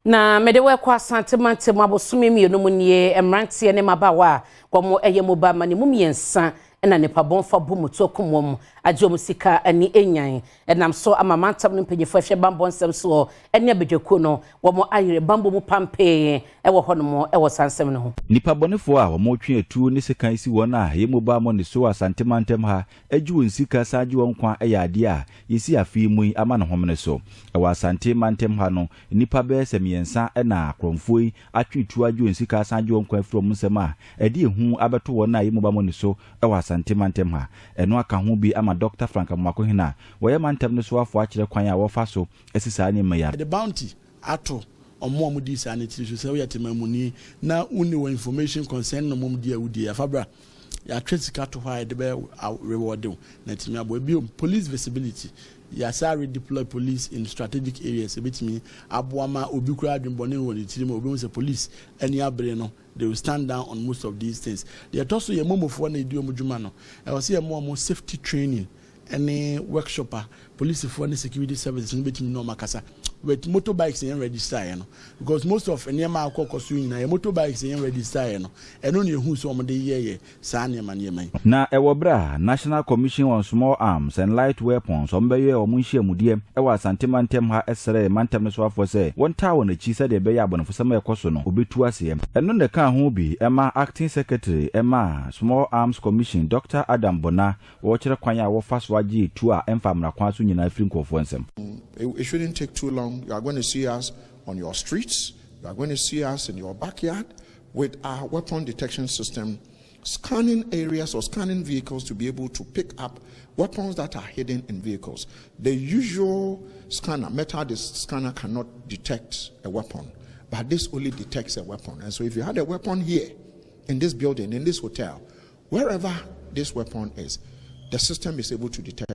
Na medewe kwa Asante mabosumi mienu munye emrantie ne mabawa kwa mo moba mani mumiensa na nipa bonfa bu muto komom agye musika ani enyan enam so amamantam no mpanyefo ahwe bambo nsem so ene abedweko no wo mo ayire bambo mu pampe ewo hono ewo sansem no ho nipa bonefo a wo mo twe atu ne sekan si wona moba mo ne so Asante mantem ha agye nsika saje won kwa ade a yesi afi mu ama ne homne so ewo Asante mantem ha no nipa be semiensa na akromfoi atwe tu agye nsika saje won kwa afro mu nsem a ade ehu abeto wona moba mo ne so ewo Asante mantem ha eno aka ho bi ama Dr. Frank Makohina woye mantem ne so afo akire kwan a wo fa so esisa ne meya the bounty ato omo amudi sanity so say we yatemamuni na uni information concern no mom dia wudi afabra ya tretika to high the be reward na timi abo bi police visibility ya sa redeploy police in strategic areas betimi aboama obi kura adwembone woni tirima obi say police any abre no they will stand down on most of these things. They are also a momo for na do mujuma no. I was here more safety training any workshopper police for any security services in between no makasa with motorbikes in register you know because most of any ma akokosu na motorbikes in register you know and only who so mo dey ye sa na man na ewobra National Commission on Small Arms and Light Weapons ombeye omunhyiamudie ewa Asante mantem ha esere mantem so afo se won ta won achi se de be ya bonfo sama ekoso no obetu asem eno ne ka ho bi ema acting secretary ema Small Arms Commission Dr. Adam Bona wo kire kwan ya wo fa so agi tu a emfamra kwan so nyina afri nkofo nsem. It shouldn't take too long. You are going to see us on your streets. You are going to see us in your backyard with our weapon detection system, scanning areas or scanning vehicles to be able to pick up weapons that are hidden in vehicles. The usual scanner, metal scanner, cannot detect a weapon, but this only detects a weapon. And so if you had a weapon here, in this building, in this hotel, wherever this weapon is, the system is able to detect